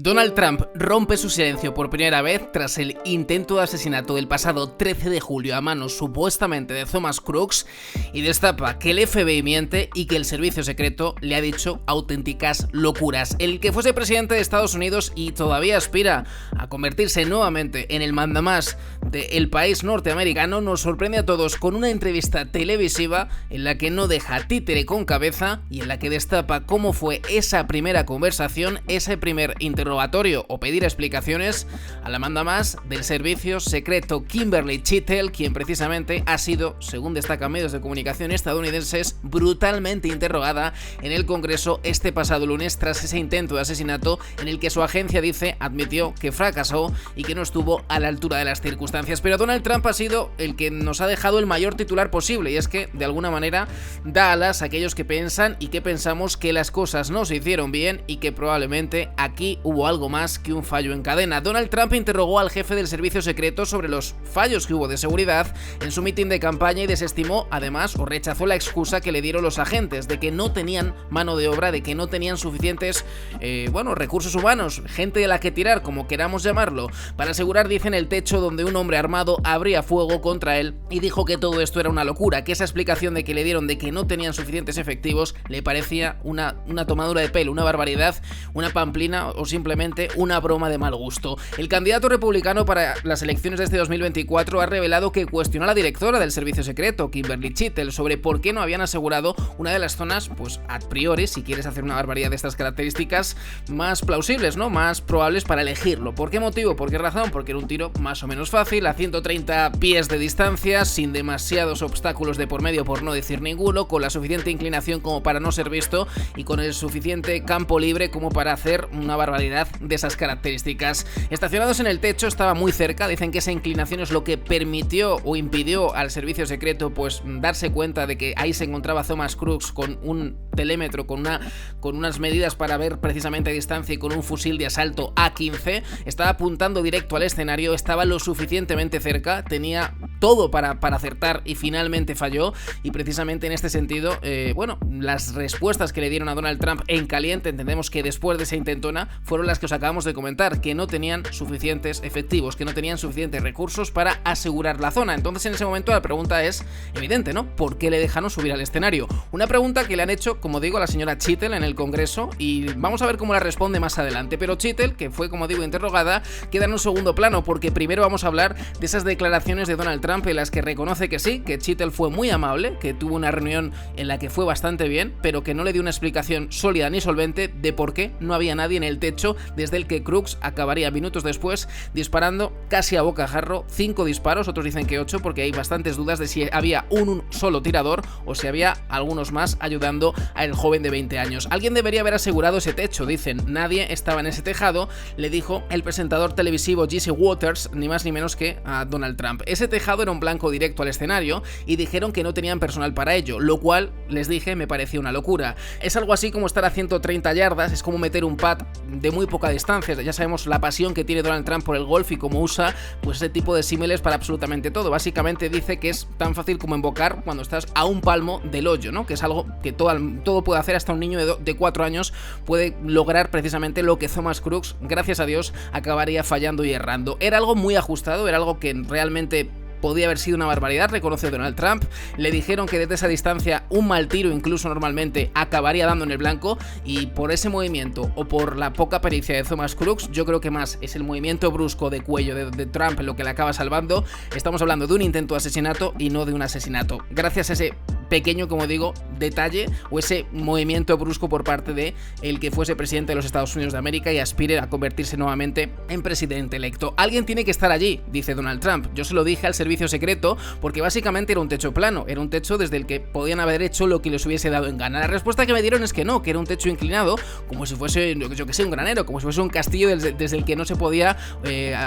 Donald Trump rompe su silencio por primera vez tras el intento de asesinato del pasado 13 de julio a manos supuestamente de Thomas Crooks y destapa que el FBI miente y que el servicio secreto le ha dicho auténticas locuras. El que fuese presidente de Estados Unidos y todavía aspira a convertirse nuevamente en el mandamás del país norteamericano nos sorprende a todos con una entrevista televisiva en la que no deja títere con cabeza y en la que destapa cómo fue esa primera conversación, ese primer interrogatorio o pedir explicaciones a la mandamás del servicio secreto Kimberly Chittle, quien precisamente ha sido, según destacan medios de comunicación estadounidenses, brutalmente interrogada en el Congreso este pasado lunes tras ese intento de asesinato en el que su agencia dice admitió que fracasó y que no estuvo a la altura de las circunstancias. Pero Donald Trump ha sido el que nos ha dejado el mayor titular posible y es que de alguna manera da alas a aquellos que piensan y que pensamos que las cosas no se hicieron bien y que probablemente aquí hubo algo más que un fallo en cadena. Donald Trump interrogó al jefe del servicio secreto sobre los fallos que hubo de seguridad en su mitin de campaña y desestimó además o rechazó la excusa que le dieron los agentes de que no tenían mano de obra, de que no tenían suficientes recursos humanos, gente de la que tirar, como queramos llamarlo, para asegurar, dicen, el techo donde un hombre armado abría fuego contra él, y dijo que todo esto era una locura, que esa explicación de que le dieron de que no tenían suficientes efectivos le parecía una tomadura de pelo, una barbaridad, una pamplina o simplemente una broma de mal gusto. El candidato republicano para las elecciones de este 2024 ha revelado que cuestionó a la directora del servicio secreto, Kimberly Chittle, sobre por qué no habían asegurado una de las zonas, pues a priori, si quieres hacer una barbaridad de estas características, más plausibles, ¿no? Más probables para elegirlo. ¿Por qué motivo? ¿Por qué razón? Porque era un tiro más o menos fácil, a 130 pies de distancia, sin demasiados obstáculos de por medio, por no decir ninguno, con la suficiente inclinación como para no ser visto y con el suficiente campo libre como para hacer una barbaridad de esas características. Estacionados en el techo, estaba muy cerca, dicen que esa inclinación es lo que permitió o impidió al servicio secreto pues darse cuenta de que ahí se encontraba Thomas Crooks con un telémetro, con unas medidas para ver precisamente a distancia y con un fusil de asalto A-15, estaba apuntando directo al escenario, estaba lo suficientemente cerca, tenía todo para acertar y finalmente falló, y precisamente en este sentido, las respuestas que le dieron a Donald Trump en caliente, entendemos que después de esa intentona, fueron las que os acabamos de comentar, que no tenían suficientes efectivos, que no tenían suficientes recursos para asegurar la zona. Entonces en ese momento la pregunta es evidente, ¿no? ¿Por qué le dejaron subir al escenario? Una pregunta que le han hecho, como digo, a la señora Chittle en el Congreso y vamos a ver cómo la responde más adelante. Pero Chittle, que fue, como digo, interrogada, queda en un segundo plano porque primero vamos a hablar de esas declaraciones de Donald Trump en las que reconoce que sí, que Chittle fue muy amable, que tuvo una reunión en la que fue bastante bien, pero que no le dio una explicación sólida ni solvente de por qué no había nadie en el techo desde el que Crooks acabaría minutos después disparando casi a bocajarro 5 disparos, otros dicen que 8 porque hay bastantes dudas de si había un solo tirador o si había algunos más ayudando al joven de 20 años. Alguien debería haber asegurado ese techo, dicen, nadie estaba en ese tejado, le dijo el presentador televisivo Jesse Waters, ni más ni menos que a Donald Trump. Ese tejado era un blanco directo al escenario y dijeron que no tenían personal para ello, lo cual, les dije, me parecía una locura. Es algo así como estar a 130 yardas, es como meter un pad de muy poca distancia. Ya sabemos la pasión que tiene Donald Trump por el golf y cómo usa pues ese tipo de símiles para absolutamente todo. Básicamente dice que es tan fácil como invocar cuando estás a un palmo del hoyo, ¿no? Que es algo que todo puede hacer, hasta un niño de 4 años puede lograr precisamente lo que Thomas Crooks, gracias a Dios, acabaría fallando y errando. Era algo muy ajustado, era algo que realmente podía haber sido una barbaridad, reconoce Donald Trump. Le dijeron que desde esa distancia un mal tiro, incluso normalmente, acabaría dando en el blanco, y por ese movimiento o por la poca pericia de Thomas Crooks, yo creo que más es el movimiento brusco de cuello de Trump lo que le acaba salvando. Estamos hablando de un intento de asesinato y no de un asesinato. Gracias a ese pequeño, como digo, detalle o ese movimiento brusco por parte de el que fuese presidente de los Estados Unidos de América y aspire a convertirse nuevamente en presidente electo. Alguien tiene que estar allí, dice Donald Trump. Yo se lo dije al servicio secreto porque básicamente era un techo plano, era un techo desde el que podían haber hecho lo que les hubiese dado en gana. La respuesta que me dieron es que no, que era un techo inclinado, como si fuese, yo que sé, un granero, como si fuese un castillo desde el que no se podía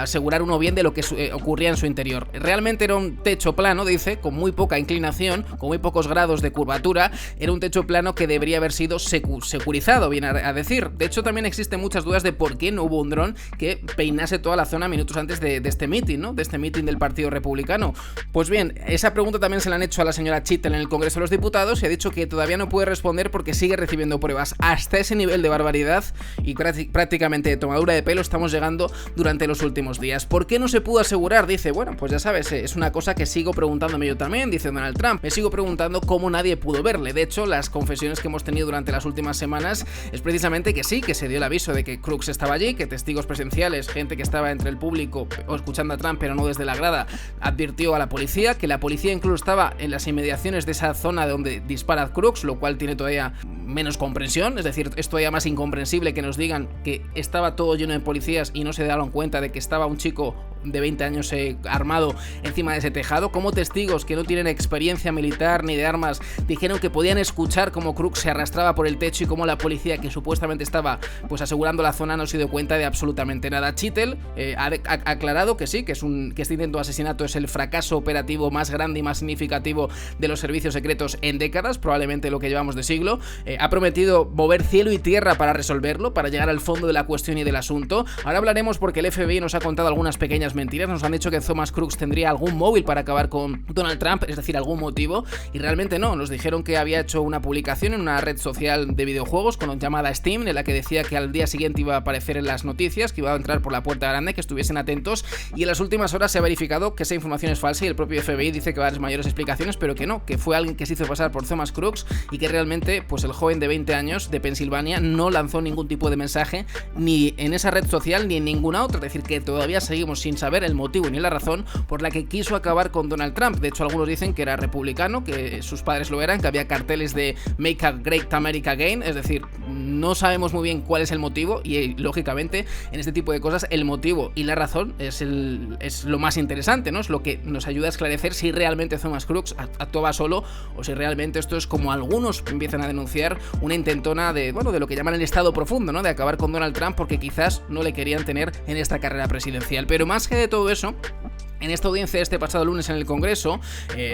asegurar uno bien de lo que ocurría en su interior. Realmente era un techo plano, dice, con muy poca inclinación, con muy pocos grados de curvatura, era un techo plano que debería haber sido securizado, viene a decir. De hecho, también existen muchas dudas de por qué no hubo un dron que peinase toda la zona minutos antes de este mitin, ¿no? De este mitin del Partido Republicano. republicano. Pues bien, esa pregunta también se la han hecho a la señora Chittle en el Congreso de los Diputados y ha dicho que todavía no puede responder porque sigue recibiendo pruebas. Hasta ese nivel de barbaridad y prácticamente de tomadura de pelo estamos llegando durante los últimos días. ¿Por qué no se pudo asegurar? Dice, bueno, pues ya sabes, es una cosa que sigo preguntándome yo también, dice Donald Trump. Me sigo preguntando cómo nadie pudo verle. De hecho, las confesiones que hemos tenido durante las últimas semanas es precisamente que sí, que se dio el aviso de que Crooks estaba allí, que testigos presenciales, gente que estaba entre el público o escuchando a Trump pero no desde la grada, advirtió a la policía, que la policía incluso estaba en las inmediaciones de esa zona donde dispara Crooks, lo cual tiene todavía menos comprensión, es decir, es todavía más incomprensible que nos digan que estaba todo lleno de policías y no se dieron cuenta de que estaba un chico de 20 años armado encima de ese tejado. Como testigos que no tienen experiencia militar ni de armas dijeron que podían escuchar cómo Crooks se arrastraba por el techo y cómo la policía que supuestamente estaba pues asegurando la zona no se dio cuenta de absolutamente nada. Chittle ha aclarado que sí, que este intento de asesinato es el fracaso operativo más grande y más significativo de los servicios secretos en décadas, probablemente lo que llevamos de siglo. Ha prometido mover cielo y tierra para resolverlo, para llegar al fondo de la cuestión y del asunto. Ahora hablaremos porque el FBI nos ha contado algunas pequeñas mentiras, nos han dicho que Thomas Crooks tendría algún móvil para acabar con Donald Trump, es decir, algún motivo, y realmente no. Nos dijeron que había hecho una publicación en una red social de videojuegos llamada Steam, en la que decía que al día siguiente iba a aparecer en las noticias, que iba a entrar por la puerta grande, que estuviesen atentos, y en las últimas horas se ha verificado que esa información es falsa y el propio FBI dice que va a dar mayores explicaciones, pero que no, que fue alguien que se hizo pasar por Thomas Crooks y que realmente pues el joven de 20 años de Pensilvania no lanzó ningún tipo de mensaje ni en esa red social ni en ninguna otra, es decir, que todavía seguimos sin saber el motivo ni la razón por la que quiso acabar con Donald Trump. De hecho, algunos dicen que era republicano, que sus padres lo eran, que había carteles de Make a Great America Again, es decir, no sabemos muy bien cuál es el motivo y lógicamente en este tipo de cosas el motivo y la razón es lo más interesante, ¿no? Es lo que nos ayuda a esclarecer si realmente Thomas Crooks actuaba solo o si realmente esto es, como algunos empiezan a denunciar, una intentona de lo que llaman el estado profundo, ¿no? De acabar con Donald Trump porque quizás no le querían tener en esta carrera presidencial. Pero más que de todo eso, en esta audiencia este pasado lunes en el Congreso,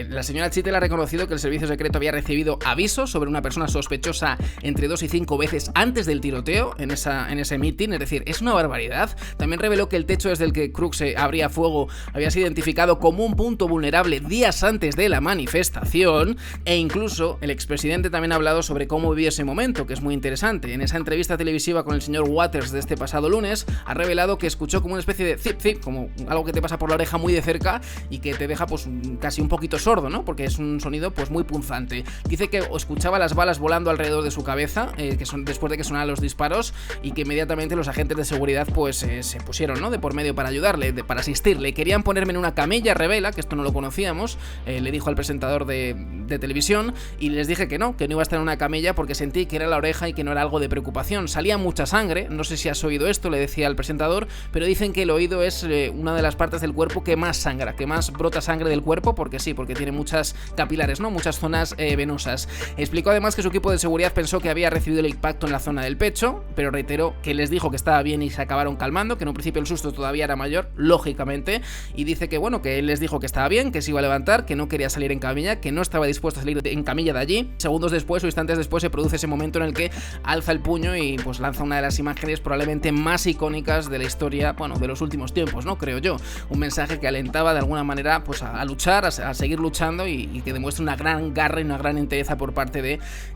la señora Chittle ha reconocido que el servicio secreto había recibido avisos sobre una persona sospechosa entre 2 y 5 veces antes del tiroteo en ese meeting, es decir, es una barbaridad. También reveló que el techo desde el que Crooks abría fuego había sido identificado como un punto vulnerable días antes de la manifestación, e incluso el expresidente también ha hablado sobre cómo vivió ese momento, que es muy interesante. En esa entrevista televisiva con el señor Waters de este pasado lunes, ha revelado que escuchó como una especie de zip zip, como algo que te pasa por la oreja muy de cerca y que te deja pues casi un poquito sordo, ¿no? Porque es un sonido pues muy punzante. Dice que escuchaba las balas volando alrededor de su cabeza, que son después de que sonaran los disparos, y que inmediatamente los agentes de seguridad pues se pusieron, ¿no?, de por medio para ayudarle, para asistirle. Querían ponerme en una camilla, revela, que esto no lo conocíamos, le dijo al presentador de televisión, y les dije que no iba a estar en una camilla porque sentí que era la oreja y que no era algo de preocupación. Salía mucha sangre, no sé si has oído esto, le decía al presentador, pero dicen que el oído es una de las partes del cuerpo que más sangra, que más brota sangre del cuerpo, porque sí, porque tiene muchas capilares, ¿no?, muchas zonas venosas. Explicó además que su equipo de seguridad pensó que había recibido el impacto en la zona del pecho, pero reiteró que les dijo que estaba bien y se acabaron calmando, que en un principio el susto todavía era mayor, lógicamente, y dice que que él les dijo que estaba bien, que se iba a levantar, que no quería salir en camilla, que no estaba dispuesto a salir en camilla de allí. Segundos después o instantes después se produce ese momento en el que alza el puño y pues lanza una de las imágenes probablemente más icónicas de la historia, de los últimos tiempos, ¿no?, creo yo. Un mensaje que alentaba de alguna manera pues a luchar, a seguir luchando y que demuestra una gran garra y una gran entereza por parte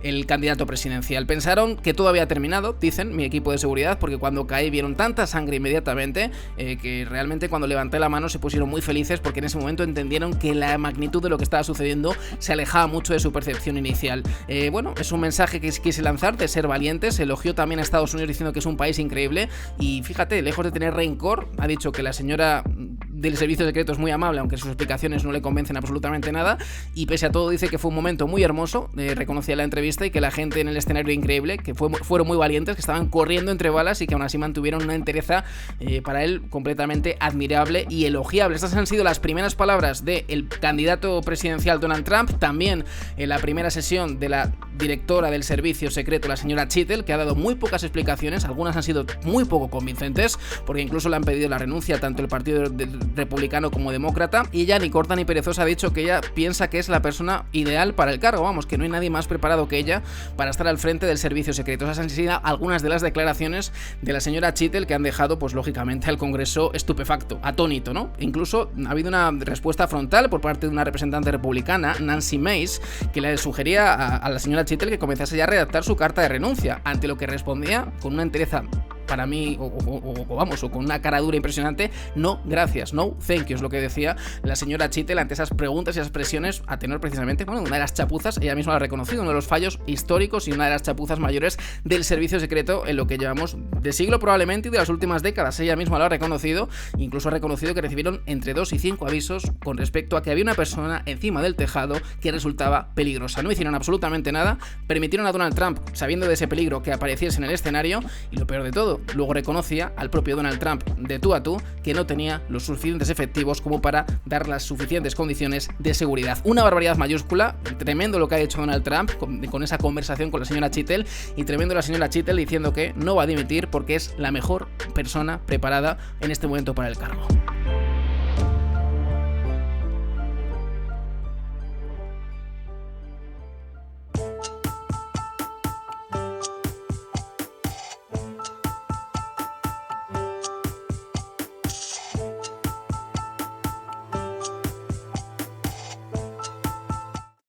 del candidato presidencial. Pensaron que todo había terminado, dicen mi equipo de seguridad, porque cuando caí vieron tanta sangre inmediatamente que realmente cuando levanté la mano se pusieron muy felices porque en ese momento entendieron que la magnitud de lo que estaba sucediendo se alejaba mucho de su percepción inicial. Es un mensaje que quise lanzar de ser valientes. Elogió también a Estados Unidos diciendo que es un país increíble y fíjate, lejos de tener rencor, ha dicho que la señora del servicio secreto es muy amable, aunque sus explicaciones no le convencen absolutamente nada, y pese a todo dice que fue un momento muy hermoso, reconocía en la entrevista, y que la gente en el escenario increíble, que fueron muy valientes, que estaban corriendo entre balas y que aún así mantuvieron una entereza para él completamente admirable y elogiable. Estas han sido las primeras palabras del candidato presidencial Donald Trump. También en la primera sesión de la directora del servicio secreto, la señora Chittle, que ha dado muy pocas explicaciones, algunas han sido muy poco convincentes, porque incluso le han pedido la renuncia tanto el partido republicano como demócrata, y ella ni corta ni perezosa ha dicho que ella piensa que es la persona ideal para el cargo, vamos, que no hay nadie más preparado que ella para estar al frente del servicio secreto. Esas han sido algunas de las declaraciones de la señora Chittle que han dejado, pues lógicamente, al Congreso estupefacto, atónito, ¿no? Incluso ha habido una respuesta frontal por parte de una representante republicana, Nancy Mace, que le sugería a la señora Chittle que comenzase ya a redactar su carta de renuncia, ante lo que respondía con una entereza, para mí, o con una cara dura impresionante: no, gracias, no, thank you, es lo que decía la señora Chittle ante esas preguntas y esas presiones a tenor precisamente, bueno, una de las chapuzas, ella misma lo ha reconocido, uno de los fallos históricos y una de las chapuzas mayores del servicio secreto en lo que llevamos de siglo probablemente y de las últimas décadas. Ella misma lo ha reconocido, incluso ha reconocido que recibieron entre 2 y 5 avisos con respecto a que había una persona encima del tejado que resultaba peligrosa. No hicieron absolutamente nada, permitieron a Donald Trump, sabiendo de ese peligro, que apareciese en el escenario, y lo peor de todo, luego reconocía al propio Donald Trump de tú a tú que no tenía los suficientes efectivos como para dar las suficientes condiciones de seguridad. Una barbaridad mayúscula, tremendo lo que ha hecho Donald Trump con esa conversación con la señora Chittle, y tremendo la señora Chittle diciendo que no va a dimitir porque es la mejor persona preparada en este momento para el cargo.